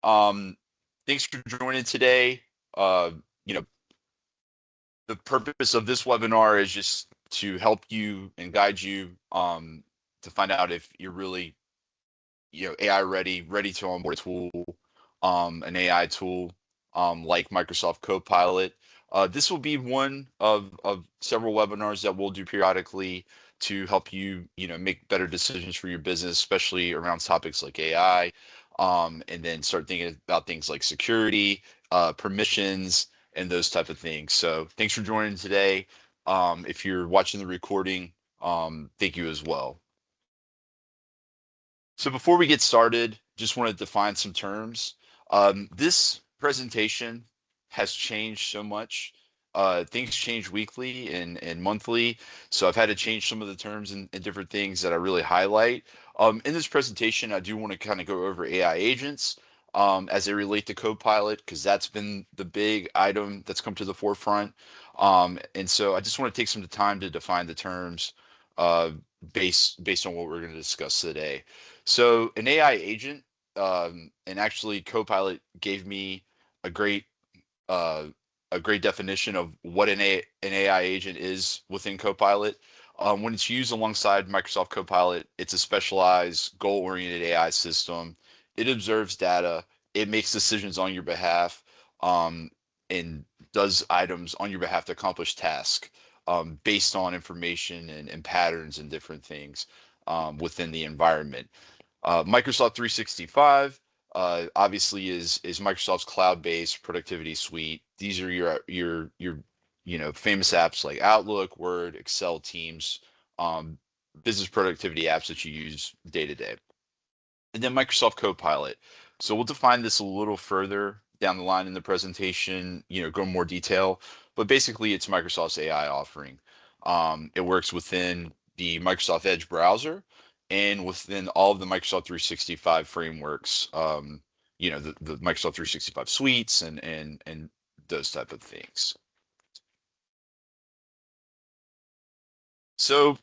Um, Thanks for joining today. Uh, you know, the purpose of this webinar is just to help you and guide you to find out if you're really, AI ready to onboard a tool, an AI tool like Microsoft Copilot. This will be one of several webinars that we'll do periodically to help you, make better decisions for your business, especially around topics like AI, and then start thinking about things like security, permissions, and those type of things. So thanks for joining today. If you're watching the recording, thank you as well. So before we get started, just want to define some terms. This presentation has changed so much. Things change weekly and monthly, so I've had to change some of the terms and different things that I really highlight. In this presentation, I do want to kind of go over AI agents as they relate to Copilot, because that's been the big item that's come to the forefront. And so I just want to take some time to define the terms uh, based on what we're going to discuss today. So an AI agent, and actually Copilot gave me a great uh, a great definition of what an AI agent is within Copilot. When it's used alongside Microsoft Copilot, it's a specialized, goal-oriented AI system. It observes data, it makes decisions on your behalf, um, and does items on your behalf to accomplish tasks based on information and patterns and different things within the environment. Microsoft 365 obviously is Microsoft's cloud-based productivity suite. These are your famous apps like Outlook, Word, Excel, Teams, um, business productivity apps that you use day to day. And then Microsoft Copilot. So we'll define this a little further down the line in the presentation, go in more detail. But basically, it's Microsoft's AI offering. It works within the Microsoft Edge browser and within all of the Microsoft 365 frameworks. The Microsoft 365 suites and those type of things. So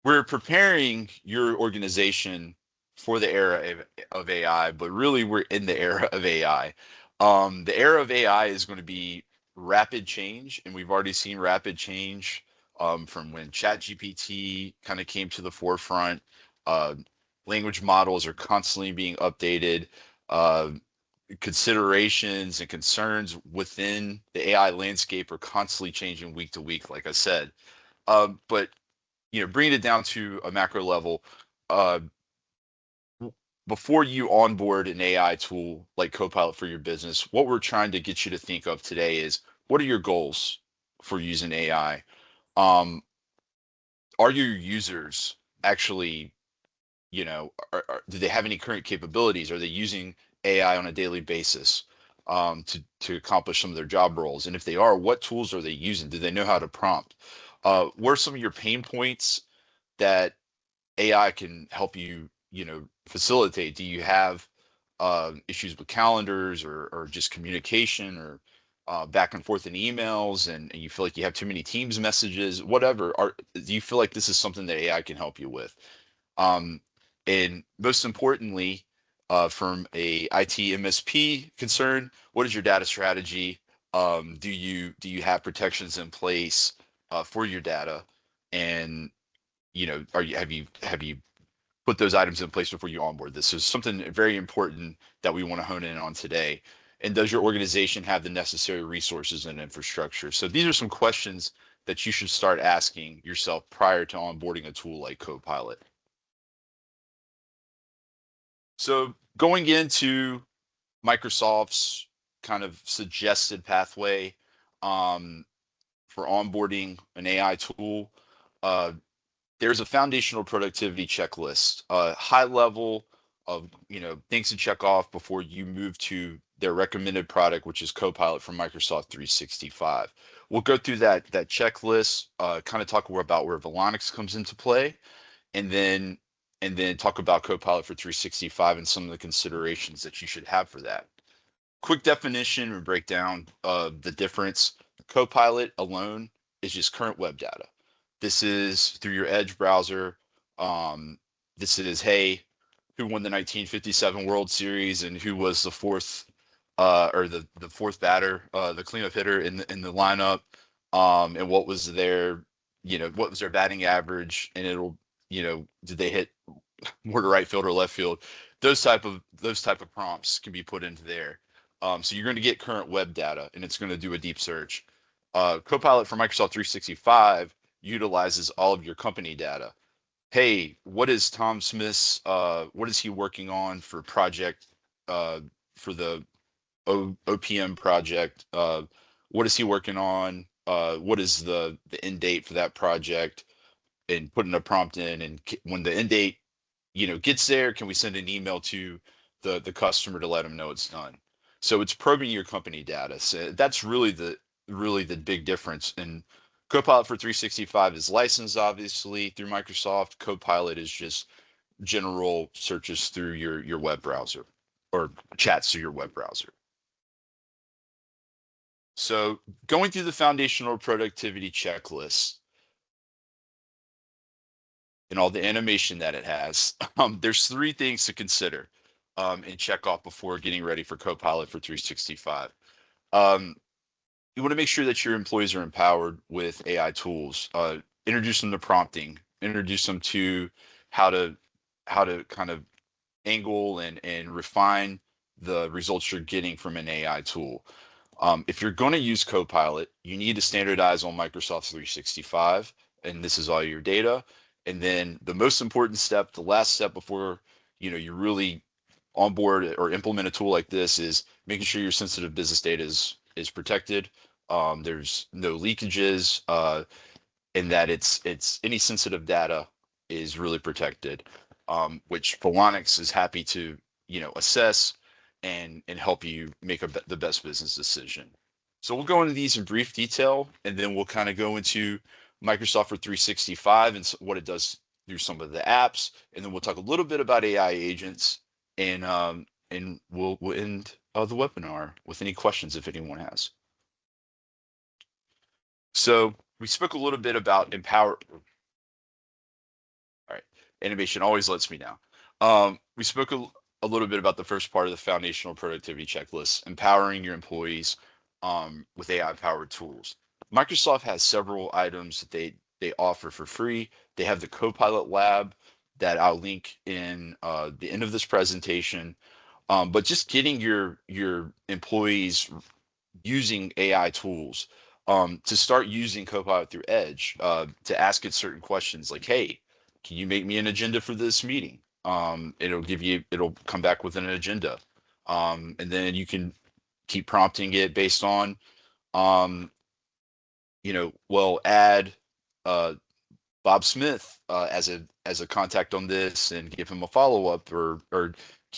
we're preparing your organization for the era of AI, but really we're in the era of AI. The era of AI is going to be rapid change, and we've already seen rapid change from when ChatGPT kind of came to the forefront. Uh, Language models are constantly being updated. Uh, Considerations and concerns within the AI landscape are constantly changing week to week, like I said. But bringing it down to a macro level, uh, before you onboard an AI tool like Copilot for your business, what we're trying to get you to think of today is what are your goals for using AI? Um, are your users actually, do they have any current capabilities? Are they using AI on a daily basis to accomplish some of their job roles? And if they are, what tools are they using? Do they know how to prompt? What are some of your pain points that AI can help you, facilitate? Do you have issues with calendars or just communication or back and forth in emails and you feel like you have too many Teams messages, whatever? Do you feel like this is something that AI can help you with? Um, and most importantly, from a IT MSP concern, what is your data strategy? Do you have protections in place for your data? And have you put those items in place before you onboard this? So something very important that we want to hone in on today. And does your organization have the necessary resources and infrastructure? So these are some questions that you should start asking yourself prior to onboarding a tool like Copilot. So going into Microsoft's kind of suggested pathway um, for onboarding an AI tool, uh, there's a foundational productivity checklist, high level of things to check off before you move to their recommended product, which is Copilot from Microsoft 365. We'll go through that checklist, kind of talk more about where Velonix comes into play, and then talk about Copilot for 365 and some of the considerations that you should have for that. Quick definition and breakdown of the difference. Copilot alone is just current web data. This is through your Edge browser. This is, hey, who won the 1957 World Series and who was the fourth or the fourth batter, the cleanup hitter in the lineup, and what was their what was their batting average, and it'll did they hit more to right field or left field. Those type of prompts can be put into there. So you're going to get current web data, and it's going to do a deep search. Copilot for Microsoft 365 utilizes all of your company data. Hey, what is Tom Smith's? What is he working on for project for the OPM project? What is he working on? What is the end date for that project? And putting a prompt in, and when the end date gets there, can we send an email to the customer to let them know it's done? So it's probing your company data. So that's really the big difference. And Copilot for 365 is licensed obviously through Microsoft. Copilot is just general searches through your web browser or chats through your web browser. So going through the foundational productivity checklist and all the animation that it has, there's three things to consider and check off before getting ready for Copilot for 365. Um, you want to make sure that your employees are empowered with AI tools. Introduce them to prompting. Introduce them to how to kind of angle and refine the results you're getting from an AI tool. If you're going to use Copilot, you need to standardize on Microsoft 365, and this is all your data. And then the most important step, the last step before you really onboard or implement a tool like this, is making sure your sensitive business data is protected. There's no leakages, and that it's any sensitive data is really protected, which Phoronix is happy to assess and help you make the best business decision. So we'll go into these in brief detail, and then we'll kind of go into Microsoft for 365 and what it does through some of the apps, and then we'll talk a little bit about AI agents, and we'll end the webinar with any questions if anyone has. So we spoke a little bit about empower. All right, animation always lets me down. We spoke a little bit about the first part of the foundational productivity checklist, empowering your employees with AI-powered tools. Microsoft has several items that they offer for free. They have the Copilot Lab that I'll link in the end of this presentation. But just getting your employees using AI tools, to start using Copilot through Edge, to ask it certain questions like, "Hey, can you make me an agenda for this meeting?" It'll come back with an agenda, and then you can keep prompting it based on, well, add uh, Bob Smith as a contact on this and give him a follow up, or can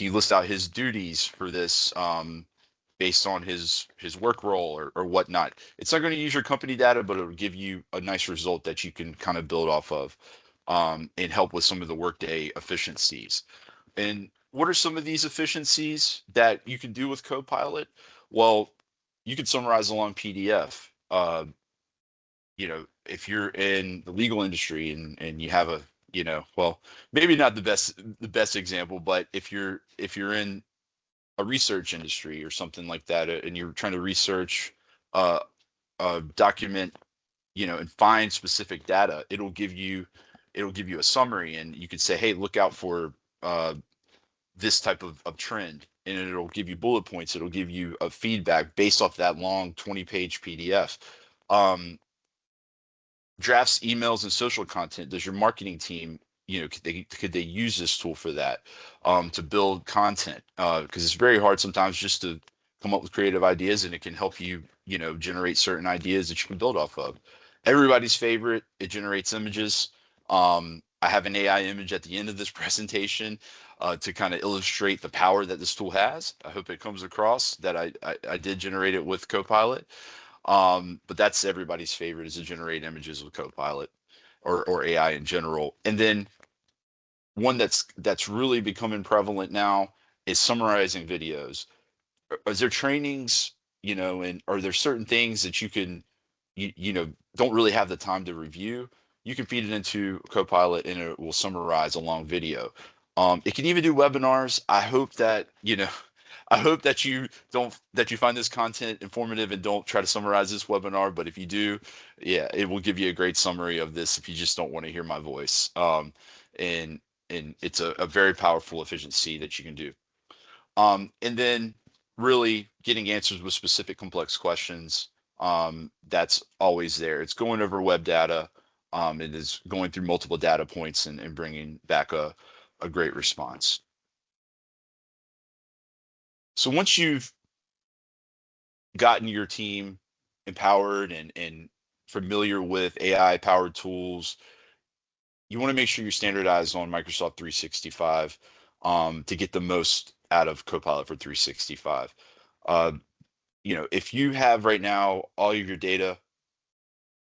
you list out his duties for this, based on his work role or whatnot. It's not going to use your company data, but it'll give you a nice result that you can kind of build off of, and help with some of the workday efficiencies. And what are some of these efficiencies that you can do with Copilot? Well, you can summarize a long PDF. If you're in the legal industry and you have well, maybe not the best example, but if you're in a research industry or something like that, and you're trying to research, uh, document, and find specific data, it'll give you a summary, and you could say, hey, look out for this type of trend, and it'll give you bullet points. It'll give you a feedback based off that long 20-page PDF. Drafts, emails, and social content. Does your marketing team, could they use this tool for that, to build content? Because it's very hard sometimes just to come up with creative ideas, and it can help you, generate certain ideas that you can build off of. Everybody's favorite, it generates images. I have an AI image at the end of this presentation, to kind of illustrate the power that this tool has. I hope it comes across that I did generate it with Copilot. But that's everybody's favorite, is to generate images with Copilot, or AI in general. And then one that's really becoming prevalent now is summarizing videos. Is there trainings, and are there certain things that don't really have the time to review? You can feed it into Copilot and it will summarize a long video. It can even do webinars. I hope that, I hope that you find this content informative and don't try to summarize this webinar. But if you do, yeah, it will give you a great summary of this if you just don't want to hear my voice. And it's a very powerful efficiency that you can do. And then really getting answers with specific complex questions. That's always there. It's going over web data. It is going through multiple data points and bringing back a great response. So once you've gotten your team empowered and familiar with AI powered tools, you want to make sure you're standardized on Microsoft 365 to get the most out of Copilot for 365. Uh, if you have right now all of your data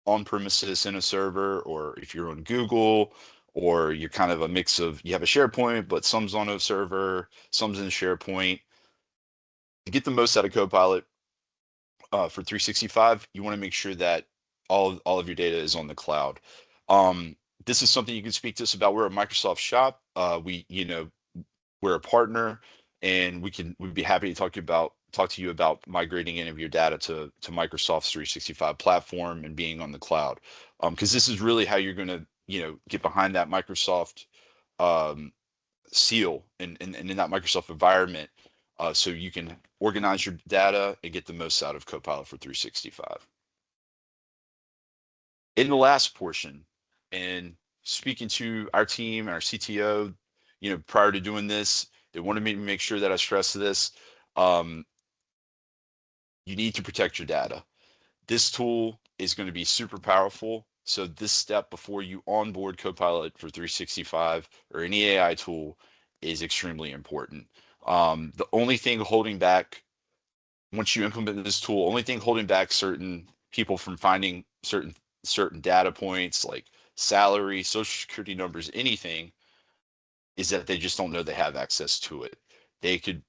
on premises in a server, or if you're on Google, or you're kind of a mix of, you have a SharePoint, but some's on a server, some's in SharePoint, to get the most out of Copilot for 365, you want to make sure that all of your data is on the cloud. This is something you can speak to us about. We're a Microsoft shop. We're a partner, and we'd be happy to talk to you about migrating any of your data to Microsoft's 365 platform and being on the cloud. Because this is really how you're going to, get behind that Microsoft um, seal and in that Microsoft environment, so you can organize your data and get the most out of Copilot for 365. In the last portion, and speaking to our team and our CTO, prior to doing this, they wanted me to make sure that I stress this. Um, you need to protect your data. This tool is going to be super powerful. So this step before you onboard Copilot for 365 or any AI tool is extremely important. The only thing holding back, once you implement this tool, only thing holding back certain people from finding certain data points like salary, social security numbers, anything, is that they just don't know they have access to it. They could,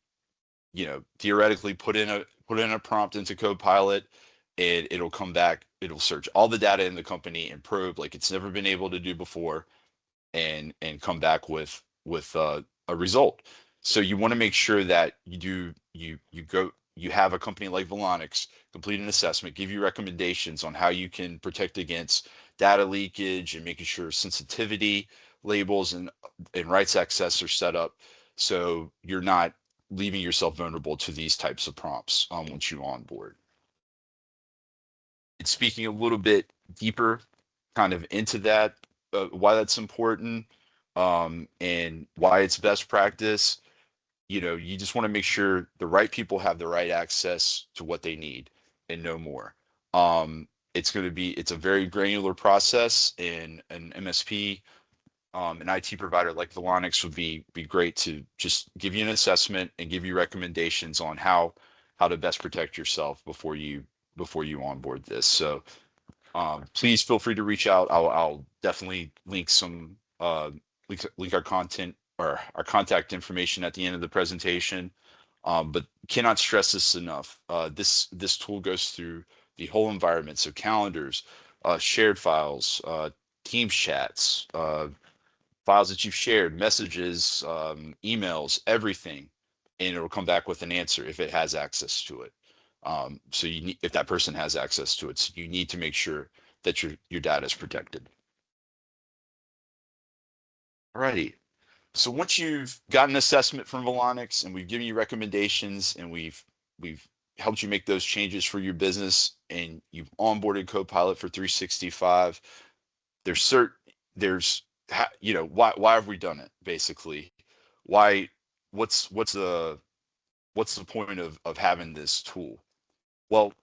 theoretically put in a prompt into Copilot, and it'll come back, it'll search all the data in the company and probe like it's never been able to do before, and come back with a result. So you want to make sure that you have a company like Volonix complete an assessment, give you recommendations on how you can protect against data leakage, and making sure sensitivity labels and rights access are set up so you're not leaving yourself vulnerable to these types of prompts once you onboard. And speaking a little bit deeper kind of into that, why that's important, and why it's best practice. You just want to make sure the right people have the right access to what they need and no more. It's a very granular process, and an MSP, an IT provider like Volonix would be great to just give you an assessment and give you recommendations on how to best protect yourself before you onboard this. So please feel free to reach out. I'll definitely link our content or our contact information at the end of the presentation. But cannot stress this enough. This tool goes through the whole environment, so calendars, shared files, Teams chats, files that you've shared, messages, emails, everything, and it'll come back with an answer if it has access to it. So if that person has access to it, so you need to make sure that your data is protected. Alrighty. So once you've got an assessment from Volonix and we've given you recommendations and we've helped you make those changes for your business, and you've onboarded Copilot for 365, there's why have we done it, basically? Why what's the point of having this tool? Well,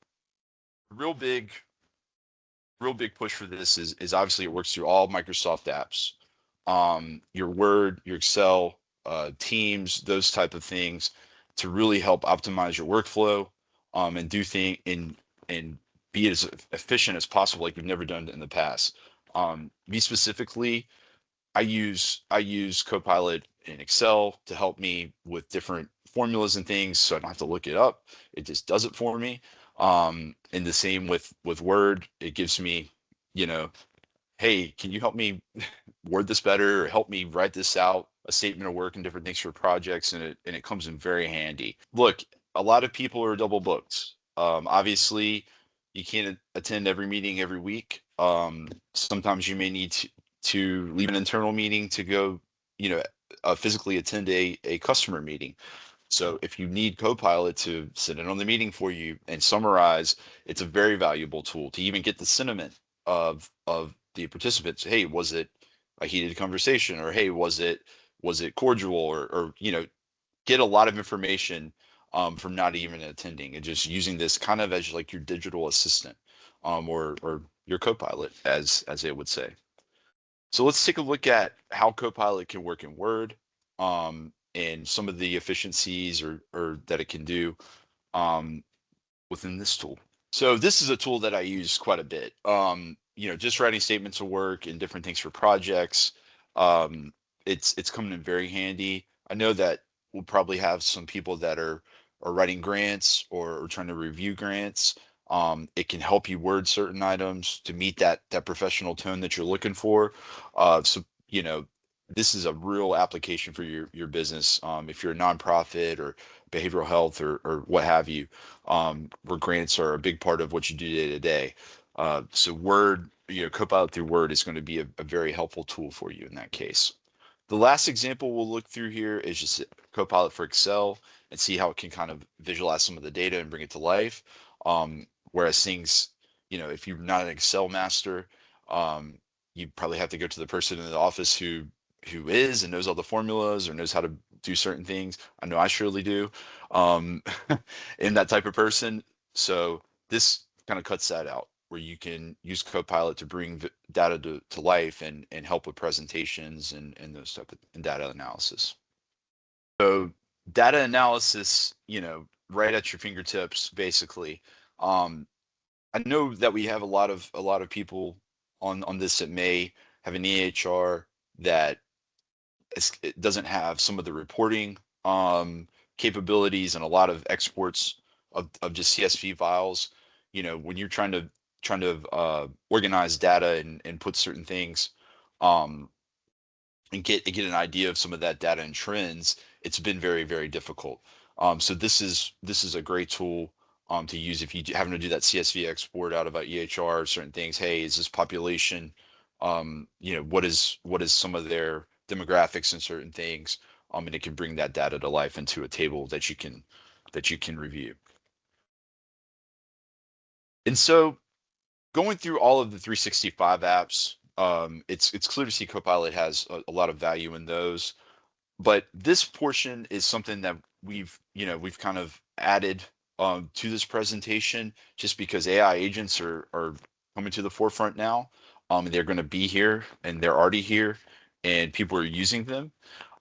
real big real big push for this is obviously it works through all Microsoft apps, your Word, your Excel, Teams, those type of things, to really help optimize your workflow, and do things and be as efficient as possible, like you've never done it in the past. Me specifically, I use Copilot in Excel to help me with different formulas and things, so I don't have to look it up. It just does it for me. And the same with Word. It gives me, hey, can you help me word this better, or help me write this out a statement of work and different things for projects, and it comes in very handy. Look, a lot of people are double booked. Obviously, you can't attend every meeting every week. Sometimes you may need to leave an internal meeting to go, you know, physically attend a customer meeting. So if you need Copilot to sit in on the meeting for you and summarize, it's a very valuable tool to even get the sentiment of the participants. Hey, was it a heated conversation, or hey, was it cordial, or get a lot of information from not even attending, and just using this kind of as like your digital assistant, or your Copilot, as they would say. So let's take a look at how Copilot can work in Word, and some of the efficiencies or that it can do um, within this tool. So this is a tool that I use quite a bit. Just writing statements of work and different things for projects. Um, it's coming in very handy. I know that we'll probably have some people that are writing grants, or trying to review grants. It can help you word certain items to meet that professional tone that you're looking for. So this is a real application for your business. If you're a nonprofit or behavioral health, or what have you, where grants are a big part of what you do day to day. So Word, Copilot through Word is going to be a very helpful tool for you in that case. The last example we'll look through here is just Copilot for Excel, and see how it can kind of visualize some of the data and bring it to life. Whereas things, if you're not an Excel master, you probably have to go to the person in the office who is and knows all the formulas or knows how to do certain things. I know I surely do, um, in that type of person. So this kind of cuts that out, where you can use Copilot to bring data to life, and help with presentations and those stuff, and data analysis. So data analysis, right at your fingertips, basically. Um, I know that we have a lot of people on this that may have an EHR that it doesn't have some of the reporting capabilities, and a lot of exports of just CSV files. When you're trying to organize data, and put certain things, um, and get an idea of some of that data and trends, it's been very, very difficult. So this is a great tool to use if you having to do that CSV export out of a EHR, certain things. Hey, is this population? What is some of their demographics and certain things? And it can bring that data to life into a table that you can review. And so, going through all of the 365 apps, it's clear to see Copilot has a lot of value in those. But this portion is something that we've kind of added to this presentation, just because AI agents are coming to the forefront now. And they're going to be here, and they're already here, and people are using them.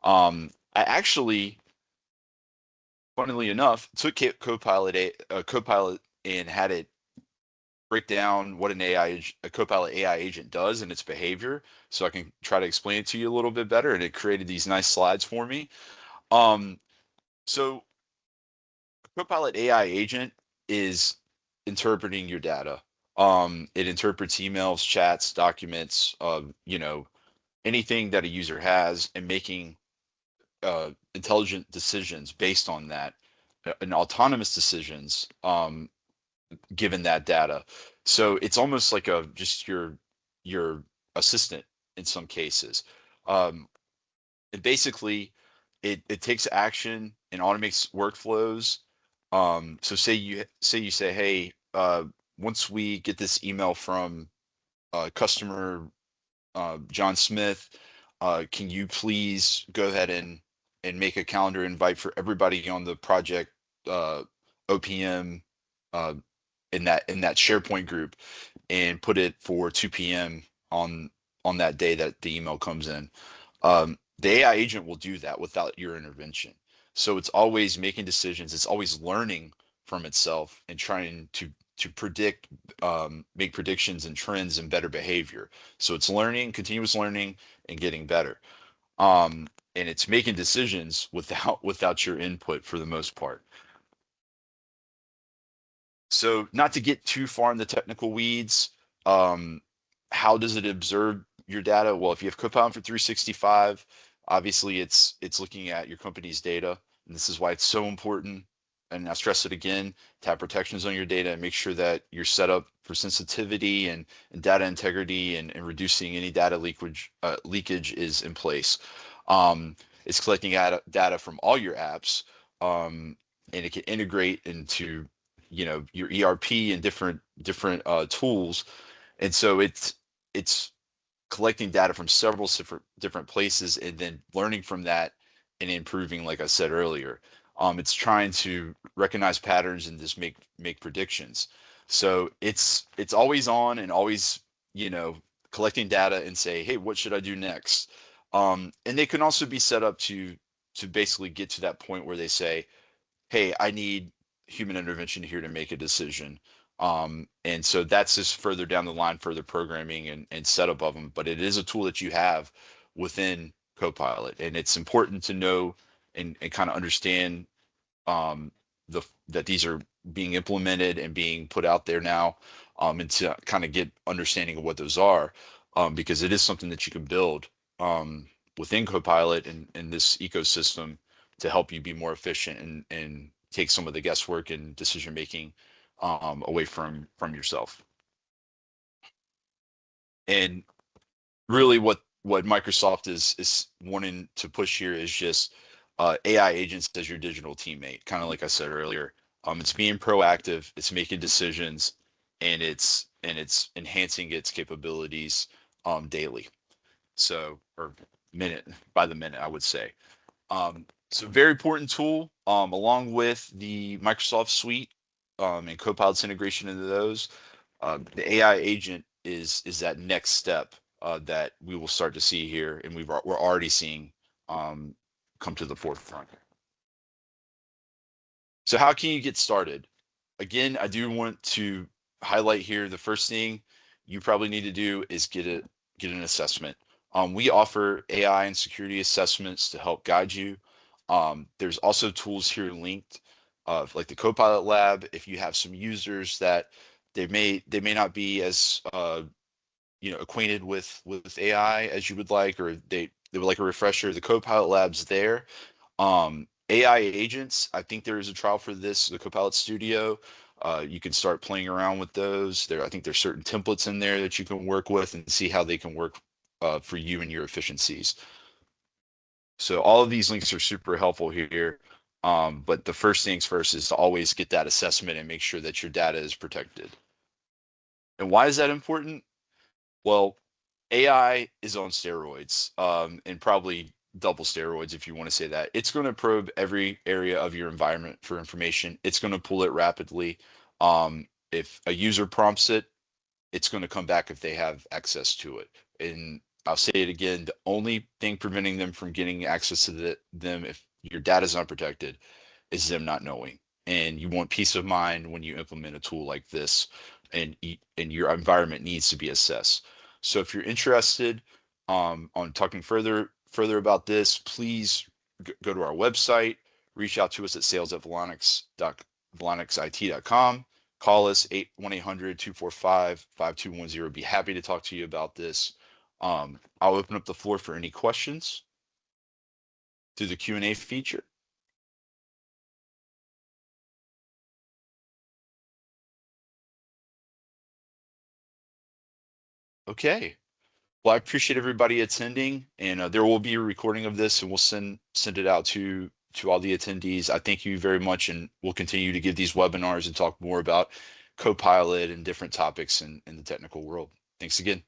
I actually, funnily enough, took Copilot, and had it break down what a Copilot AI agent does and its behavior, so I can try to explain it to you a little bit better. And it created these nice slides for me. Um, so Copilot AI agent is interpreting your data. It interprets emails, chats, documents, anything that a user has, and making intelligent decisions based on that, and autonomous decisions, given that data. So it's almost like just your assistant in some cases. Um, and basically, it takes action and automates workflows. So say, hey, once we get this email from customer John Smith, can you please go ahead and make a calendar invite for everybody on the project OPM, uh, in that SharePoint group, and put it for 2 p.m. on that day that the email comes in. The AI agent will do that without your intervention. So it's always making decisions. It's always learning from itself, and trying to predict, make predictions and trends and better behavior. So it's learning, continuous learning, and getting better. And it's making decisions without your input for the most part. So, not to get too far in the technical weeds, um, how does it observe your data? Well, if you have Copilot for 365, Obviously, it's looking at your company's data, and this is why it's so important. And I stress it again, to have protections on your data and make sure that you're set up for sensitivity and data integrity and reducing any data leakage is in place. It's collecting data from all your apps, and it can integrate into your ERP and different tools. And so it's collecting data from several different places and then learning from that and improving, like I said earlier. It's trying to recognize patterns and just make predictions. So it's always on and always, you know, collecting data and say, hey, what should I do next? And they can also be set up to basically get to that point where they say, hey, I need human intervention here to make a decision. And so that's just further down the line, further programming and setup of them. But it is a tool that you have within Copilot, and it's important to know and kind of understand that these are being implemented and being put out there now, and to kind of get understanding of what those are, because it is something that you can build within Copilot and this ecosystem to help you be more efficient and take some of the guesswork and decision making away from yourself. And really, what Microsoft is wanting to push here is just AI agents as your digital teammate. Kind of like I said earlier, it's being proactive, it's making decisions, and it's enhancing its capabilities daily. So, or minute by the minute, I would say. So very important tool, along with the Microsoft Suite and Copilot's integration into those. The AI agent is that next step that we will start to see here, and we're already seeing um, come to the forefront. So how can you get started? Again, I do want to highlight here the first thing you probably need to do is get an assessment. We offer AI and security assessments to help guide you. There's also tools here linked, like the Copilot Lab. If you have some users that they may not be as acquainted with AI as you would like, or they would like a refresher, the Copilot Lab's there. AI agents, I think there is a trial for this, the Copilot Studio. You can start playing around with those. I think there's certain templates in there that you can work with and see how they can work for you and your efficiencies. So all of these links are super helpful here. But the first things first is to always get that assessment and make sure that your data is protected. And why is that important? Well, AI is on steroids, and probably double steroids if you want to say that. It's going to probe every area of your environment for information. It's going to pull it rapidly. If a user prompts it, it's going to come back if they have access to it. And I'll say it again, the only thing preventing them from getting access to them if your data is unprotected is them not knowing. And you want peace of mind when you implement a tool like this, and your environment needs to be assessed. So if you're interested on talking further about this, please go to our website, reach out to us at sales@volonixit.com. Call us 1-800-245-5210. Be happy to talk to you about this. I'll open up the floor for any questions through the Q&A feature. Okay. Well, I appreciate everybody attending, and there will be a recording of this, and we'll send it out to all the attendees. I thank you very much, and we'll continue to give these webinars and talk more about Copilot and different topics in the technical world. Thanks again.